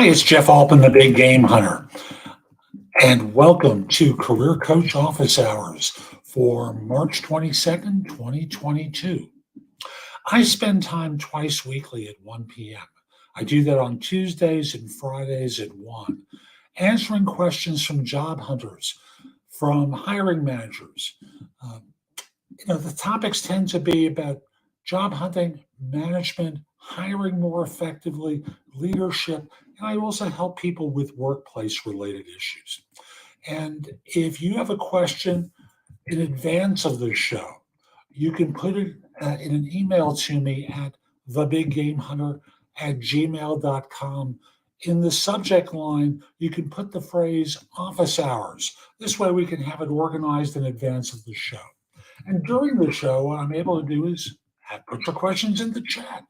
Hi, it's Jeff Altman, the Big Game Hunter, and welcome to Career Coach Office Hours for March 22nd, 2022. I spend time twice weekly at 1 p.m. I do that on Tuesdays and Fridays at 1, answering questions from job hunters, from hiring managers. Um, the topics tend to be about job hunting, management, hiring more effectively, leadership, and I also help people with workplace related issues. And if you have a question in advance of the show, you can put it in an email to me at thebiggamehunter@gmail.com. In the subject line, you can put the phrase office hours. This way we can have it organized in advance of the show. And during the show, what I'm able to do is put your questions in the chat.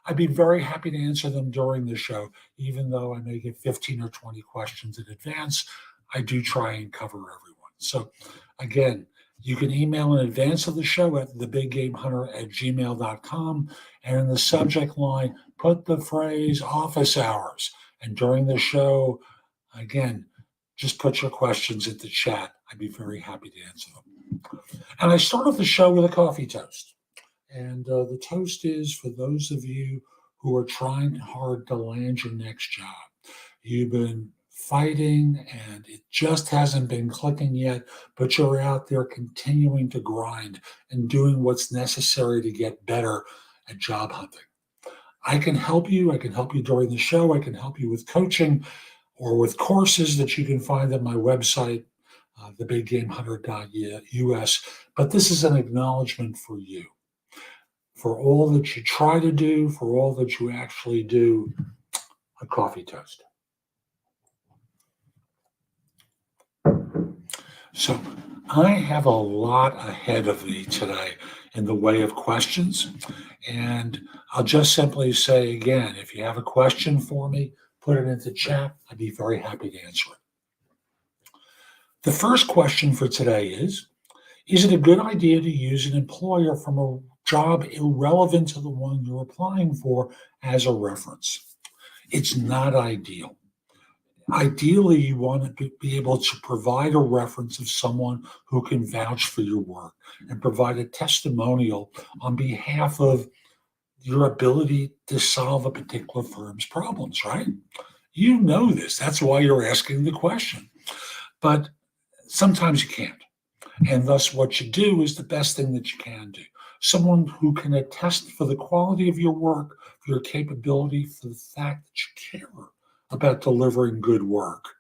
I'd be very happy to answer them during the show, even though I may get 15 or 20 questions in advance. I do try and cover everyone. So again, you can email in advance of the show at thebiggamehunter@gmail.com. And in the subject line, put the phrase office hours. And during the show, again, just put your questions in the chat. I'd be very happy to answer them. And I start off the show with a coffee toast. And the toast is for those of you who are trying hard to land your next job. You've been fighting and it just hasn't been clicking yet, but you're out there continuing to grind and doing what's necessary to get better at job hunting. I can help you. I can help you during the show. I can help you with coaching or with courses that you can find at my website, thebiggamehunter.us. But this is an acknowledgement for you, for all that you try to do, for all that you actually do. A coffee toast. So I have a lot ahead of me today in the way of questions. And I'll just simply say again, if you have a question for me, put it into chat. I'd be very happy to answer it. The first question for today is it a good idea to use an employer from a job irrelevant to the one you're applying for as a reference? It's not ideal. Ideally, you want to be able to provide a reference of someone who can vouch for your work and provide a testimonial on behalf of your ability to solve a particular firm's problems, right? You know this. That's why you're asking the question. But sometimes you can't. And thus, what you do is the best thing that you can do. Someone who can attest for the quality of your work, for your capability, for the fact that you care about delivering good work.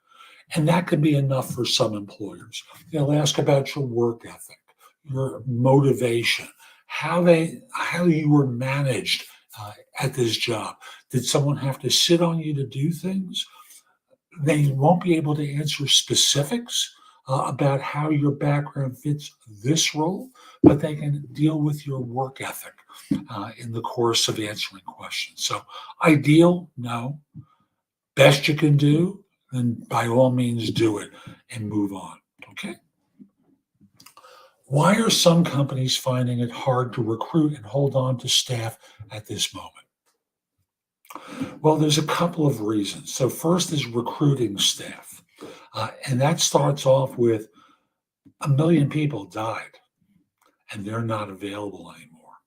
And that can be enough for some employers. They'll ask about your work ethic, your motivation, how you were managed at this job. Did someone have to sit on you to do things? They won't be able to answer specifics about how your background fits this role, but they can deal with your work ethic in the course of answering questions. So ideal, no. Best you can do, then by all means do it and move on, okay? Why are some companies finding it hard to recruit and hold on to staff at this moment? Well, there's a couple of reasons. So first is recruiting staff. And that starts off with 1 million people died and they're not available anymore.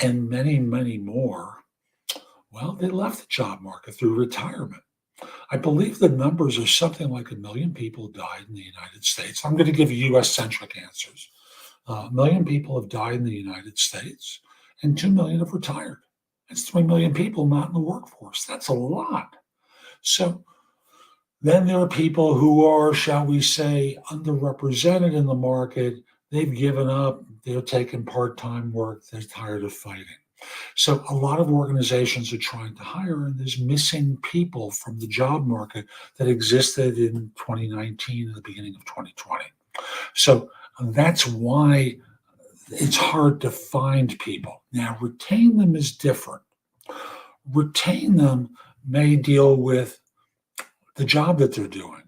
And many, many more, well, they left the job market through retirement. I believe the numbers are something like 1 million people died in the United States. I'm going to give US-centric answers. 1 million people have died in the United States and 2 million have retired. That's 3 million people not in the workforce. That's a lot. So then there are people who are, shall we say, underrepresented in the market. They've given up. They're taking part-time work. They're tired of fighting. So a lot of organizations are trying to hire, and there's missing people from the job market that existed in 2019 and the beginning of 2020. So that's why it's hard to find people. Now, retain them is different. Retain them may deal with the job that they're doing,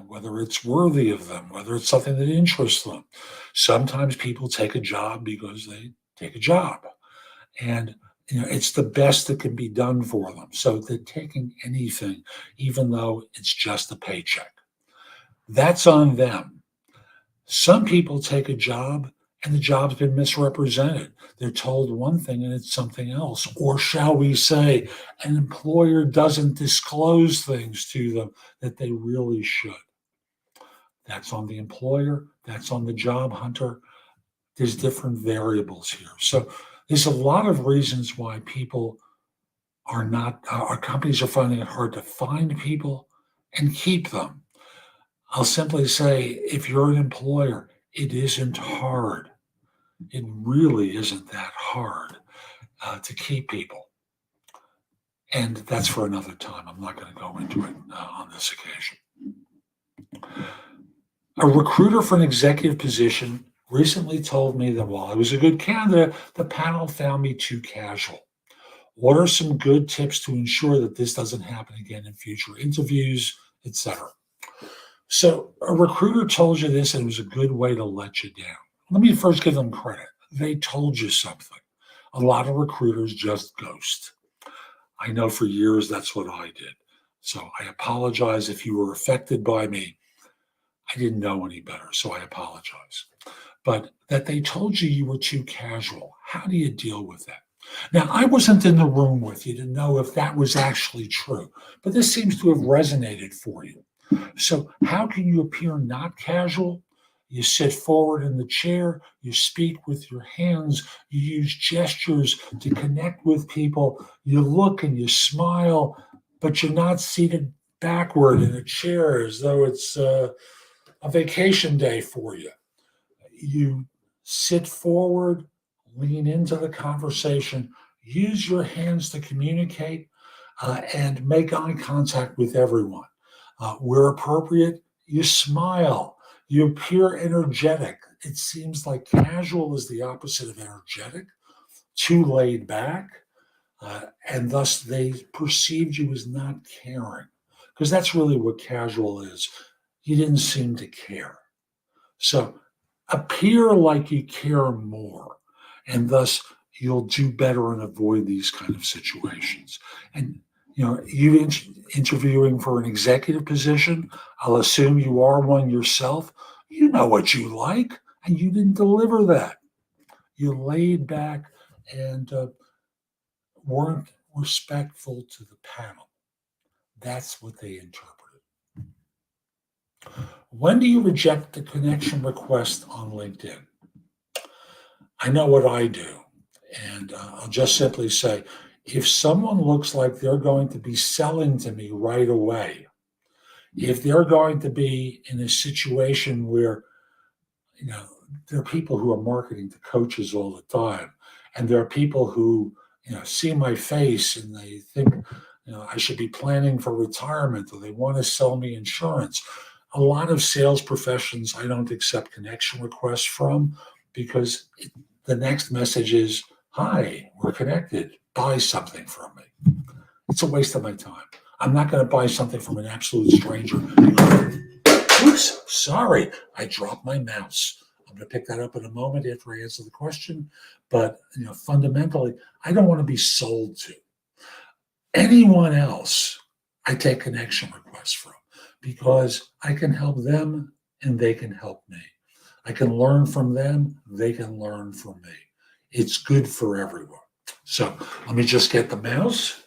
whether it's worthy of them, whether it's something that interests them. Sometimes people take a job because they take a job. And It's the best that can be done for them. So they're taking anything, even though it's just a paycheck. That's on them. Some people take a job and the job's been misrepresented. They're told one thing and it's something else. Or shall we say, an employer doesn't disclose things to them that they really should. That's on the employer, that's on the job hunter. There's different variables here. So there's a lot of reasons why people are not, our companies are finding it hard to find people and keep them. I'll simply say, if you're an employer, it isn't hard. It really isn't that hard to keep people. And that's for another time. I'm not going to go into it on this occasion. A recruiter for an executive position recently told me that while I was a good candidate, the panel found me too casual. What are some good tips to ensure that this doesn't happen again in future interviews, etc.? So a recruiter told you this and it was a good way to let you down. Let me first give them credit. They told you something. A lot of recruiters just ghost. I know for years that's what I did. So I apologize if you were affected by me. I didn't know any better, so I apologize. But that they told you you were too casual. How do you deal with that? Now, I wasn't in the room with you to know if that was actually true, but this seems to have resonated for you. So, how can you appear not casual? You sit forward in the chair, you speak with your hands, you use gestures to connect with people, you look and you smile, but you're not seated backward in a chair as though it's a vacation day for you. You sit forward, lean into the conversation, use your hands to communicate, and make eye contact with everyone. Where appropriate, you smile, you appear energetic. It seems like casual is the opposite of energetic, too laid back, and thus they perceived you as not caring, because that's really what casual is. You didn't seem to care. So appear like you care more, and thus you'll do better and avoid these kind of situations. And you interviewing for an executive position, I'll assume you are one yourself. You know what you like, and you didn't deliver that. You laid back and weren't respectful to the panel. That's what they interpreted. When do you reject the connection request on LinkedIn? I know what I do. And I'll just simply say, if someone looks like they're going to be selling to me right away, if they're going to be in a situation where, you know, there are people who are marketing to coaches all the time, and there are people who, see my face and they think, I should be planning for retirement, or they want to sell me insurance. A lot of sales professions I don't accept connection requests from, because the next message is, hi, we're connected, buy something from me. It's a waste of my time. I'm not going to buy something from an absolute stranger. Oops, sorry, I dropped my mouse. I'm going to pick that up in a moment after I answer the question. But fundamentally, I don't want to be sold to. Anyone else, I take connection requests from, because I can help them and they can help me. I can learn from them, they can learn from me. It's good for everyone. So let me just get the mouse.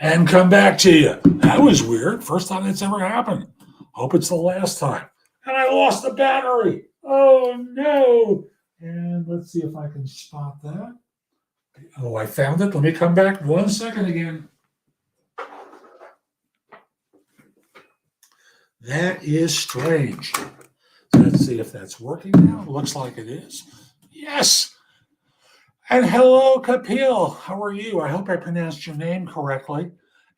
And come back to you. That was weird. First time that's ever happened. Hope it's the last time. And I lost the battery. Oh no. And let's see if I can spot that. Oh, I found it. Let me come back 1 second again. That is strange. Let's see if that's working now. Looks like it is. Yes. And hello, Kapil. How are you? I hope I pronounced your name correctly.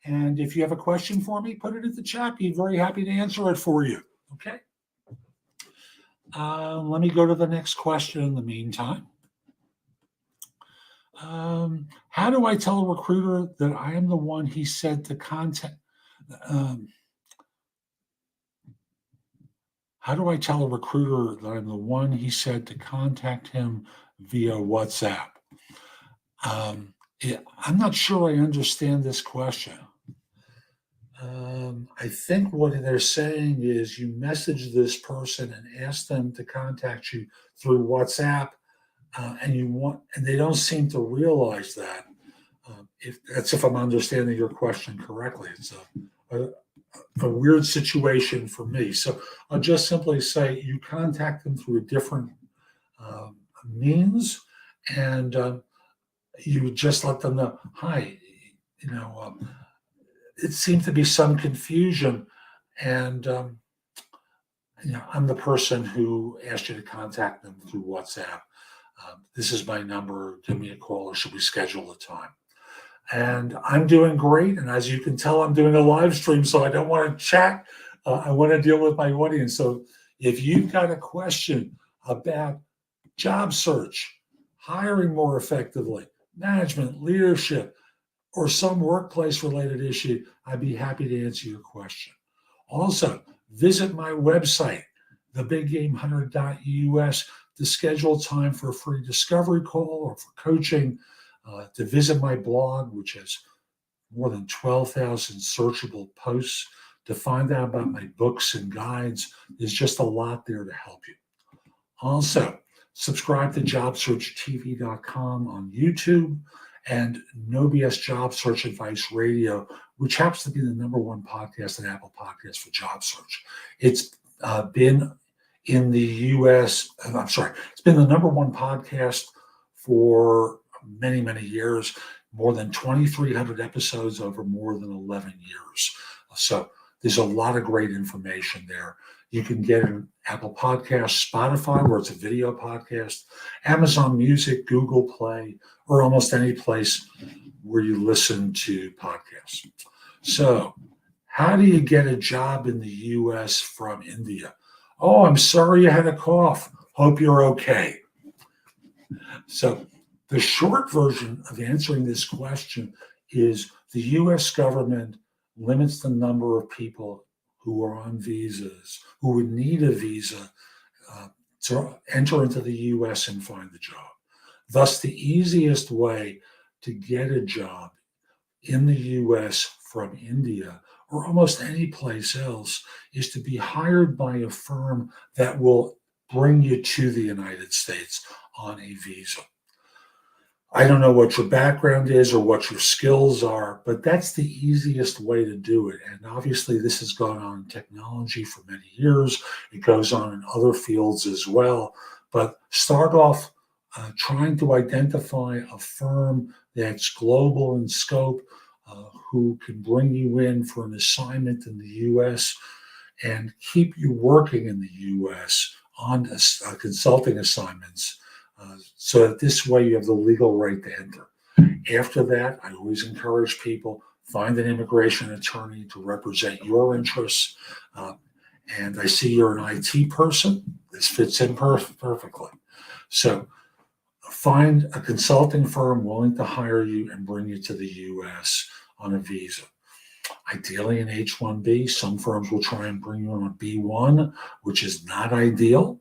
And if you have a question for me, put it in the chat. Be very happy to answer it for you. Okay. Let me go to the next question in the meantime. How do I tell a recruiter that I am the one he said to contact? How do I tell a recruiter that I'm the one he said to contact him via WhatsApp? Yeah, I'm not sure I understand this question. I think what they're saying is you message this person and ask them to contact you through WhatsApp, and they don't seem to realize that. If I'm understanding your question correctly, it's a weird situation for me. So I'll just simply say you contact them through a different um, means, and you just let them know, hi, you know, it seemed to be some confusion, and I'm the person who asked you to contact them through WhatsApp. This is my number. Give me a call, or should we schedule a time? And I'm doing great. And as you can tell, I'm doing a live stream, so I don't want to chat. I want to deal with my audience. So if you've got a question about job search, hiring more effectively, management, leadership, or some workplace related issue, I'd be happy to answer your question. Also, visit my website, thebiggamehunter.us, to schedule time for a free discovery call or for coaching, to visit my blog, which has more than 12,000 searchable posts, to find out about my books and guides. There's just a lot there to help you. Also, subscribe to JobSearchTV.com on YouTube and No BS Job Search Advice Radio, which happens to be the number one podcast in Apple Podcasts for job search. It's been in the US, it's been the number one podcast for many, many years, more than 2,300 episodes over more than 11 years. So there's a lot of great information there. You can get an Apple Podcast, Spotify, where it's a video podcast, Amazon Music, Google Play, or almost any place where you listen to podcasts. So, how do you get a job in the US from India? Oh, I'm sorry you had a cough. Hope you're okay. So, the short version of answering this question is the US government limits the number of people who are on visas, who would need a visa to enter into the US and find the job. Thus, the easiest way to get a job in the US from India or almost any place else is to be hired by a firm that will bring you to the United States on a visa. I don't know what your background is or what your skills are, but that's the easiest way to do it. And obviously, this has gone on in technology for many years. It goes on in other fields as well. But start off trying to identify a firm that's global in scope, who can bring you in for an assignment in the US and keep you working in the US on consulting assignments. So that this way you have the legal right to enter. After that, I always encourage people, find an immigration attorney to represent your interests. And I see you're an IT person. This fits in perfectly. So find a consulting firm willing to hire you and bring you to the US on a visa. Ideally an H-1B. Some firms will try and bring you on a B-1, which is not ideal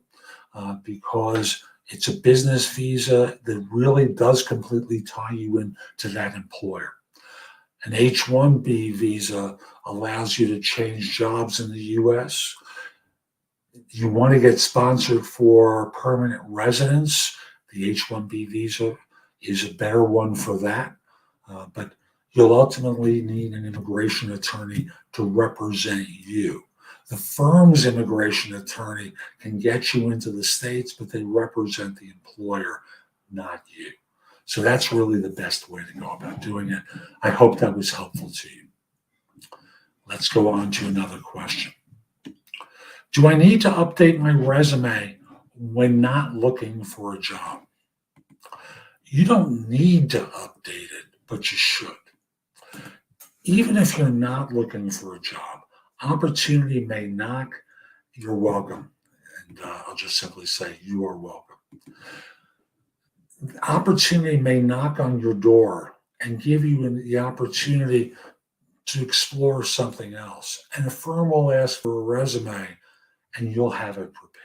because it's a business visa that really does completely tie you in to that employer. An H-1B visa allows you to change jobs in the US. You want to get sponsored for permanent residence. The H-1B visa is a better one for that. But you'll ultimately need an immigration attorney to represent you. The firm's immigration attorney can get you into the States, but they represent the employer, not you. So that's really the best way to go about doing it. I hope that was helpful to you. Let's go on to another question. Do I need to update my resume when not looking for a job? You don't need to update it, but you should. Even if you're not looking for a job, opportunity may knock, you're welcome. And I'll just simply say, you are welcome. Opportunity may knock on your door and give you the opportunity to explore something else. And a firm will ask for a resume, and you'll have it prepared.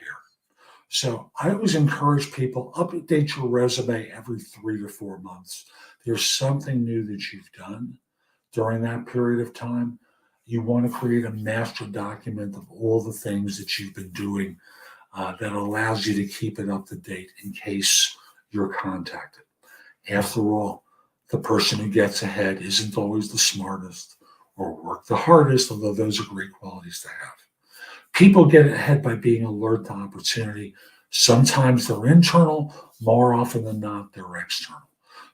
So I always encourage people, update your resume every 3 to 4 months. There's something new that you've done during that period of time. You want to create a master document of all the things that you've been doing that allows you to keep it up to date in case you're contacted. After all, the person who gets ahead isn't always the smartest or work the hardest, although those are great qualities to have. People get ahead by being alert to opportunity. Sometimes they're internal, more often than not, they're external.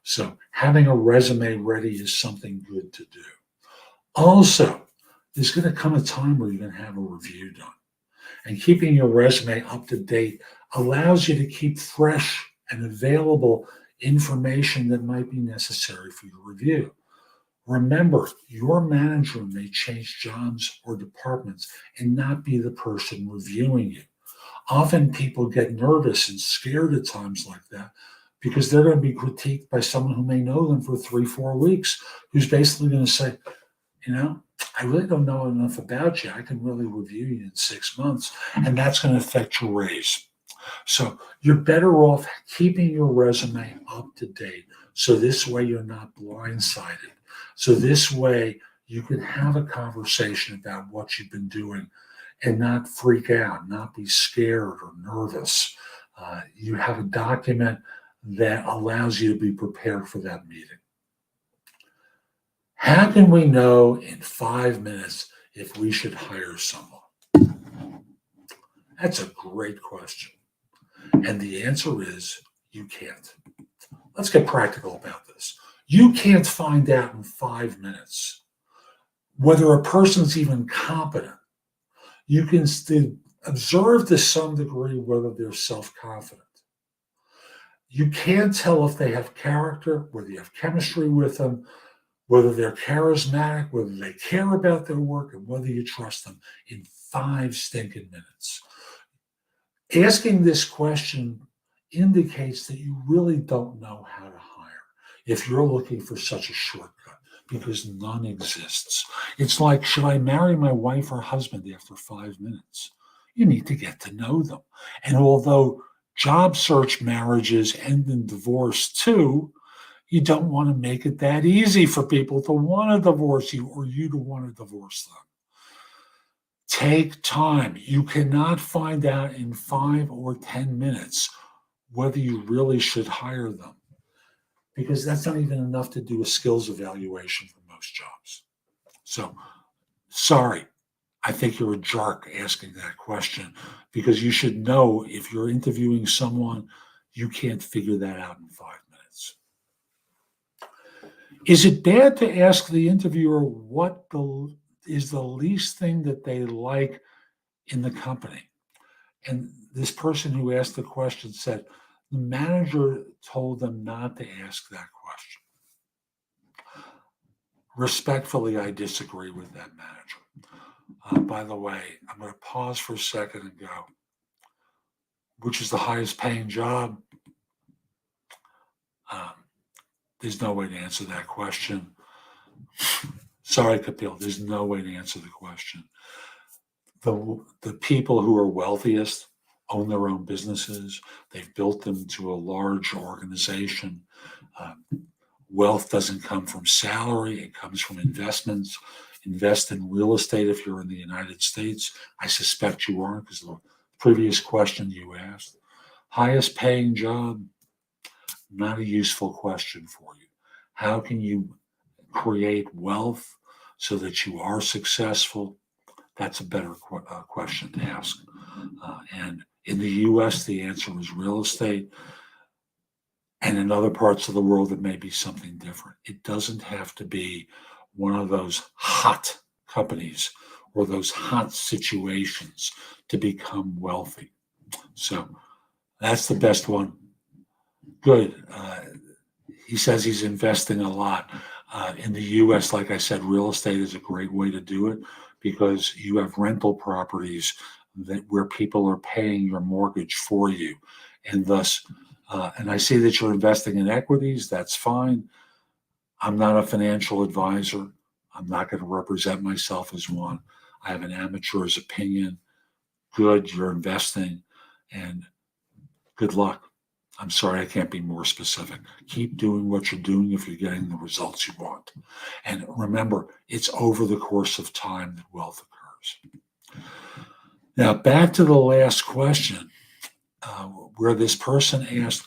So having a resume ready is something good to do. Also, there's going to come a time where you're going to have a review done. And keeping your resume up to date allows you to keep fresh and available information that might be necessary for your review. Remember, your manager may change jobs or departments and not be the person reviewing you. Often people get nervous and scared at times like that because they're going to be critiqued by someone who may know them for 3, 4 weeks, who's basically going to say, I really don't know enough about you. I can really review you in 6 months, and that's going to affect your raise. So you're better off keeping your resume up to date. So this way you're not blindsided. So this way you can have a conversation about what you've been doing and not freak out, not be scared or nervous. You have a document that allows you to be prepared for that meeting. How can we know in 5 minutes if we should hire someone? That's a great question. And the answer is you can't. Let's get practical about this. You can't find out in 5 minutes whether a person's even competent. You can still observe to some degree whether they're self-confident. You can't tell if they have character, whether you have chemistry with them, whether they're charismatic, whether they care about their work, and whether you trust them in 5 stinking minutes. Asking this question indicates that you really don't know how to hire if you're looking for such a shortcut, because none exists. It's like, should I marry my wife or husband after 5 minutes? You need to get to know them. And although job search marriages end in divorce too, you don't want to make it that easy for people to want to divorce you or you to want to divorce them. Take time. You cannot find out in 5 or 10 minutes whether you really should hire them, because that's not even enough to do a skills evaluation for most jobs. So, sorry, I think you're a jerk asking that question, because you should know if you're interviewing someone, you can't figure that out in 5 minutes. Is it bad to ask the interviewer what is the least thing that they like in the company? And this person who asked the question said, the manager told them not to ask that question. Respectfully, I disagree with that manager. By the way, I'm going to pause for a second and go, which is the highest paying job? There's no way to answer that question. Sorry, Kapil, there's no way to answer the question. The people who are wealthiest own their own businesses. They've built them to a large organization. Wealth doesn't come from salary. It comes from investments. Invest in real estate if you're in the United States. I suspect you aren't, because the previous question you asked. Highest paying job, not a useful question for you. How can you create wealth so that you are successful? That's a better question to ask. And in the US, the answer is real estate. And in other parts of the world, it may be something different. It doesn't have to be one of those hot companies or those hot situations to become wealthy. So that's the best one. Good. He says he's investing a lot. In the US, like I said, real estate is a great way to do it, because you have rental properties where people are paying your mortgage for you. And thus, and I see that you're investing in equities. That's fine. I'm not a financial advisor. I'm not going to represent myself as one. I have an amateur's opinion. good, you're investing, and good luck. I'm sorry, I can't be more specific. Keep doing what you're doing if you're getting the results you want. And remember, it's over the course of time that wealth occurs. Now, back to the last question, where this person asked,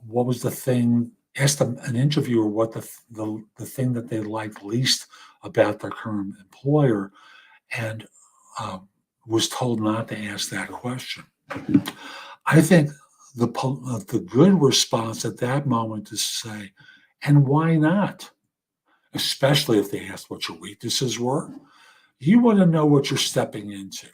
what was the thing, asked an interviewer what the thing that they liked least about their current employer, and uh, was told not to ask that question. I think the good response at that moment is to say, and why not? Especially if they asked what your weaknesses were. You want to know what you're stepping into.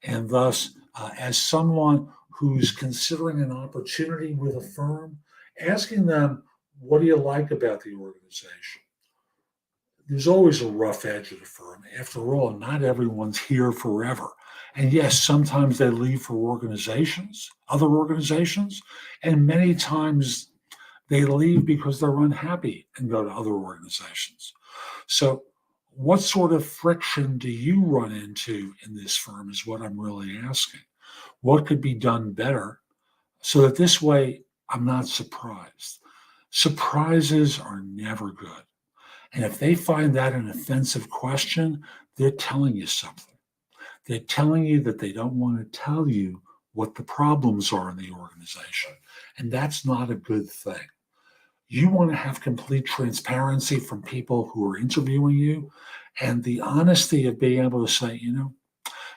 And thus, as someone who's considering an opportunity with a firm, asking them, what do you like about the organization? There's always a rough edge of the firm. After all, not everyone's here forever. And yes, sometimes they leave for other organizations, and many times they leave because they're unhappy and go to other organizations. So, what sort of friction do you run into in this firm is what I'm really asking. What could be done better so that this way I'm not surprised? Surprises are never good. And if they find that an offensive question, they're telling you something. They're telling you that they don't want to tell you what the problems are in the organization. And that's not a good thing. You want to have complete transparency from people who are interviewing you and the honesty of being able to say,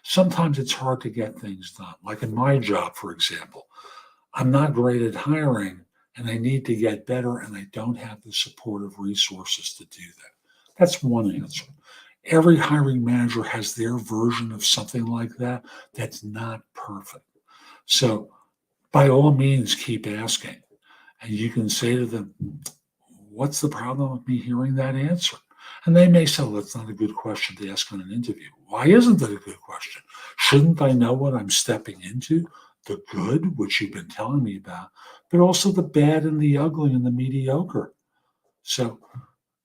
sometimes it's hard to get things done. Like in my job, for example, I'm not great at hiring and I need to get better and I don't have the supportive resources to do that. That's one answer. Every hiring manager has their version of something like that that's not perfect. So by all means, keep asking. And you can say to them, what's the problem with me hearing that answer? And they may say, well, that's not a good question to ask in an interview. Why isn't that a good question? Shouldn't I know what I'm stepping into? The good, which you've been telling me about, but also the bad and the ugly and the mediocre. So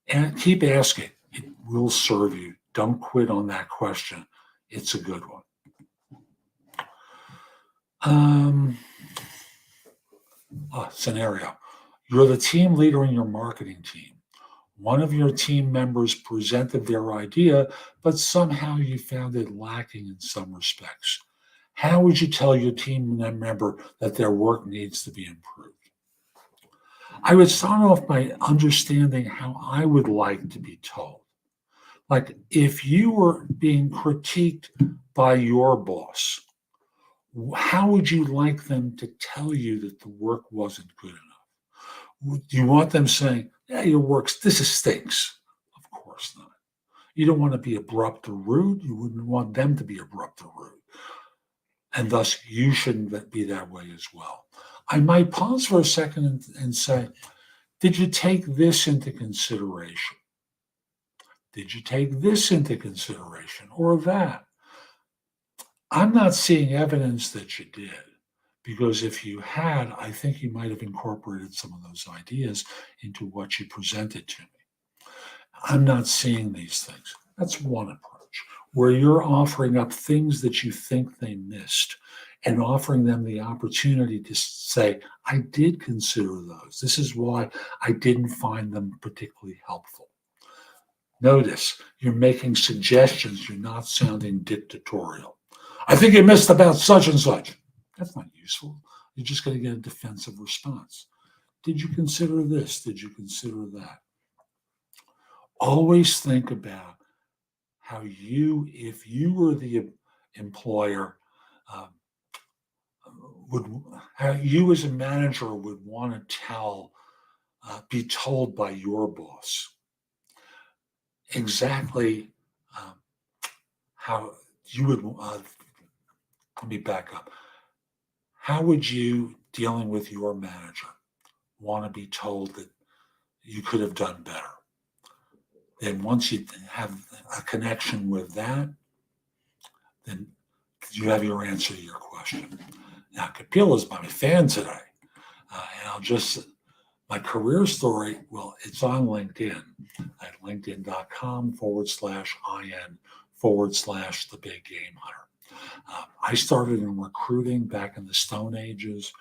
and keep asking. It will serve you. Don't quit on that question. It's a good one. Scenario. You're the team leader in your marketing team. One of your team members presented their idea, but somehow you found it lacking in some respects. How would you tell your team member that their work needs to be improved? I would start off by understanding how I would like to be told. Like if you were being critiqued by your boss, how would you like them to tell you that the work wasn't good enough? Do you want them saying, yeah, your work's, this is stinks? Of course not. You don't want to be abrupt or rude. You wouldn't want them to be abrupt or rude. And thus, you shouldn't be that way as well. I might pause for a second and say, did you take this into consideration? Did you take this into consideration or that? I'm not seeing evidence that you did, because if you had, I think you might have incorporated some of those ideas into what you presented to me. I'm not seeing these things. That's one approach, where you're offering up things that you think they missed and offering them the opportunity to say, I did consider those. This is why I didn't find them particularly helpful. Notice you're making suggestions, you're not sounding dictatorial. I think you missed about such and such. That's not useful. You're just going to get a defensive response. Did you consider this? Did you consider that? Always think about how you, if you were the employer, uh, how you as a manager would want to be told by your boss exactly how you would. Let me back up. How would you, dealing with your manager, want to be told that you could have done better? Then once you have a connection with that, then you have your answer to your question. Now, Kapil is my fan today. And my career story, well, it's on LinkedIn at linkedin.com/IN/the big game hunter. I started in recruiting back in the Stone Ages,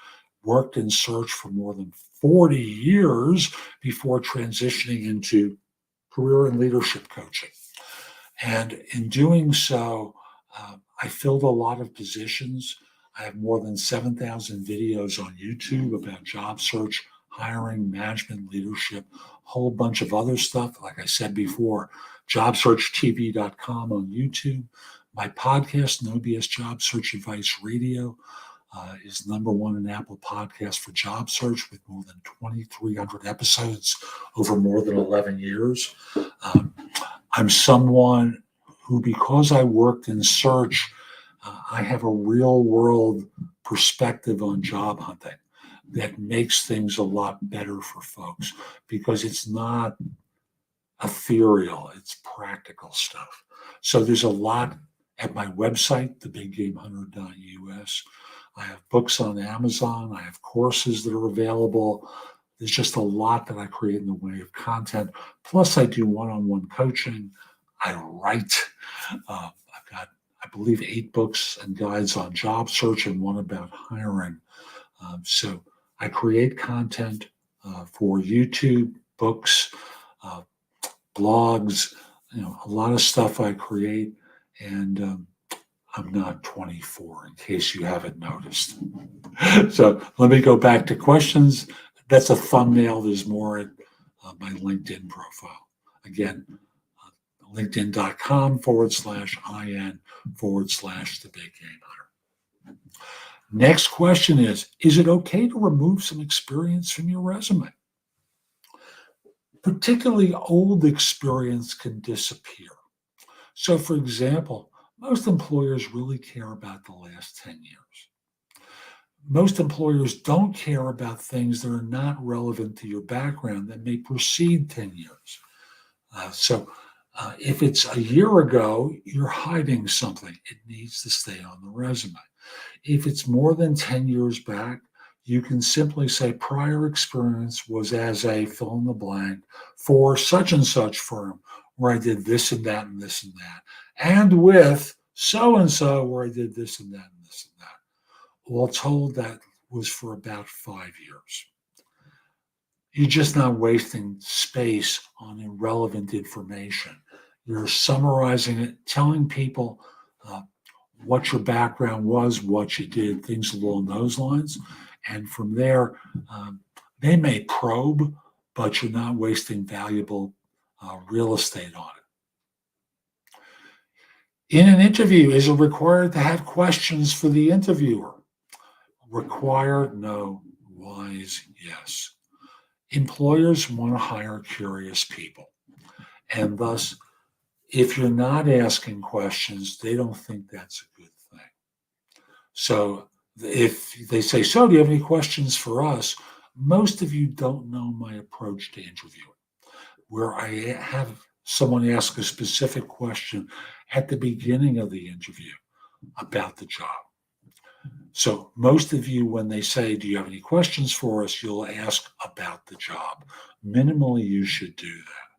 worked in search for more than 40 years before transitioning into career and leadership coaching. And in doing so, I filled a lot of positions. I have more than 7,000 videos on YouTube about job search, hiring, management, leadership, a whole bunch of other stuff. Like I said before, JobSearchTV.com on YouTube. My podcast, No BS Job Search Advice Radio, is #1 in Apple Podcasts for job search with more than 2,300 episodes over more than 11 years. I'm someone who, because I worked in search, I have a real world perspective on job hunting that makes things a lot better for folks because it's not ethereal, it's practical stuff. So there's a lot at my website, thebiggamehunter.us. I have books on Amazon. I have courses that are available. There's just a lot that I create in the way of content. Plus, I do one-on-one coaching. I write. I've got, I believe, 8 books and guides on job search and one about hiring. So I create content for YouTube, books, blogs, a lot of stuff I create. And I'm not 24, in case you haven't noticed. So let me go back to questions. That's a thumbnail. There's more at my LinkedIn profile. Again, linkedin.com/IN/the-big-game-hunter. Next question is it okay to remove some experience from your resume? Particularly old experience can disappear. So, for example, most employers really care about the last 10 years. Most employers don't care about things that are not relevant to your background that may precede 10 years. So if it's a year ago, you're hiding something. It needs to stay on the resume. If it's more than 10 years back, you can simply say prior experience was as a fill in the blank for such and such firm where I did this and that and this and that, and with so-and-so where I did this and that and this and that. All told, that was for about 5 years. You're just not wasting space on irrelevant information. You're summarizing it, telling people what your background was, what you did, things along those lines. And from there, they may probe, but you're not wasting valuable real estate on it. In an interview, is it required to have questions for the interviewer? Required? No. Wise? Yes. Employers want to hire curious people. And thus, if you're not asking questions, they don't think that's a good thing. So if they say, so do you have any questions for us? Most of you don't know my approach to interviewing, where I have someone ask a specific question at the beginning of the interview about the job. So most of you, when they say, do you have any questions for us, you'll ask about the job. Minimally, you should do that.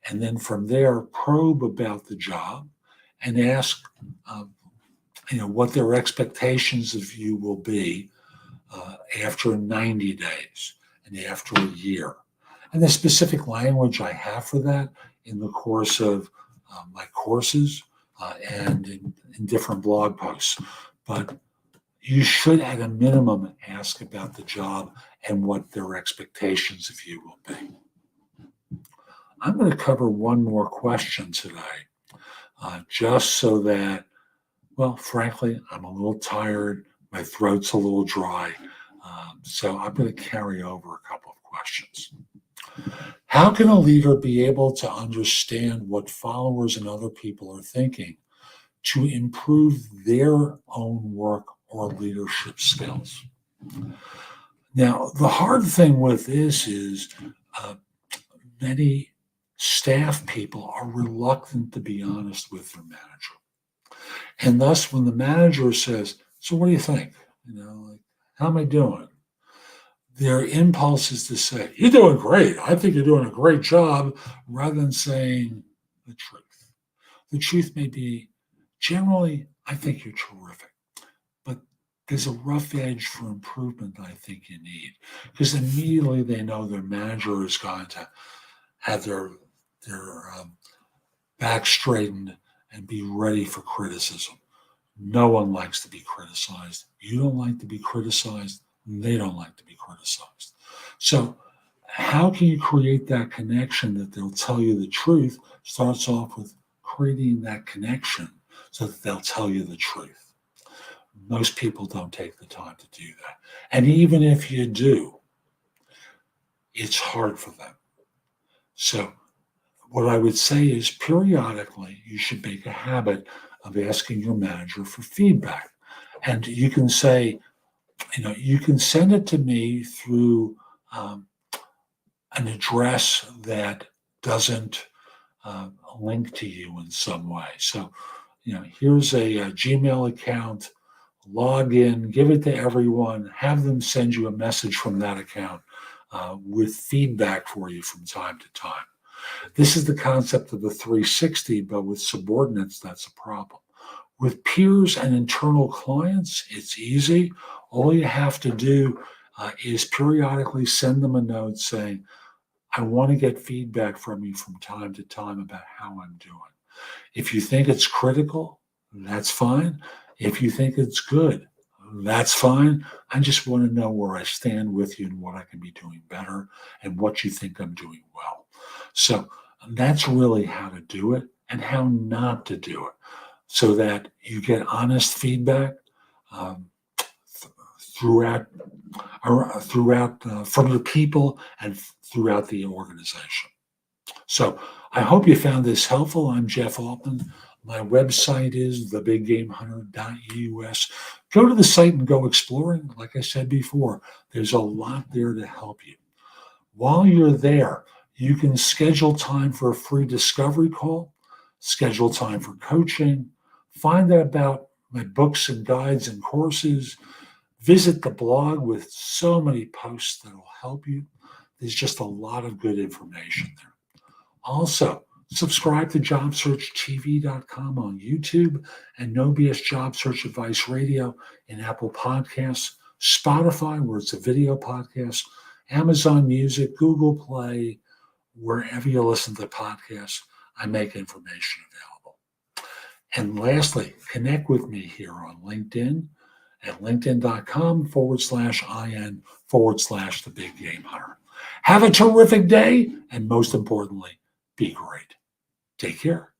And then from there, probe about the job and ask, what their expectations of you will be after 90 days and after a year. And the specific language I have for that in the course of my courses and in different blog posts. But you should, at a minimum, ask about the job and what their expectations of you will be. I'm going to cover one more question today, just so that, well, frankly, I'm a little tired. My throat's a little dry. So I'm going to carry over a couple of questions. How can a leader be able to understand what followers and other people are thinking to improve their own work or leadership skills? Now, the hard thing with this is many staff people are reluctant to be honest with their manager. And thus, when the manager says, so what do you think? How am I doing? Their impulse is to say, you're doing great. I think you're doing a great job, rather than saying the truth. The truth may be, generally, I think you're terrific. But there's a rough edge for improvement I think you need, because immediately they know their manager is going to have their back straightened and be ready for criticism. No one likes to be criticized. You don't like to be criticized. They don't like to be criticized. So, how can you create that connection that they'll tell you the truth? Starts off with creating that connection so that they'll tell you the truth. Most people don't take the time to do that. And even if you do, it's hard for them. So, what I would say is periodically you should make a habit of asking your manager for feedback. And you can say, you can send it to me through um, an address that doesn't link to you in some way. So, here's a Gmail account, log in, give it to everyone, have them send you a message from that account with feedback for you from time to time. This is the concept of the 360, but with subordinates, that's a problem. With peers and internal clients, it's easy. All you have to do is periodically send them a note saying, I want to get feedback from you from time to time about how I'm doing. If you think it's critical, that's fine. If you think it's good, that's fine. I just want to know where I stand with you and what I can be doing better and what you think I'm doing well. So that's really how to do it and how not to do it so that you get honest feedback um, throughout from your people and throughout the organization. So I hope you found this helpful. I'm Jeff Altman. My website is thebiggamehunter.us. Go to the site and go exploring. Like I said before, there's a lot there to help you. While you're there, you can schedule time for a free discovery call, schedule time for coaching, find out about my books and guides and courses, visit the blog with so many posts that will help you. There's just a lot of good information there. Also, subscribe to JobSearchTV.com on YouTube and No BS Job Search Advice Radio in Apple Podcasts, Spotify, where it's a video podcast, Amazon Music, Google Play, wherever you listen to podcasts, I make information available. And lastly, connect with me here on LinkedIn at linkedin.com/IN/The Big Game Hunter. Have a terrific day, and most importantly, be great. Take care.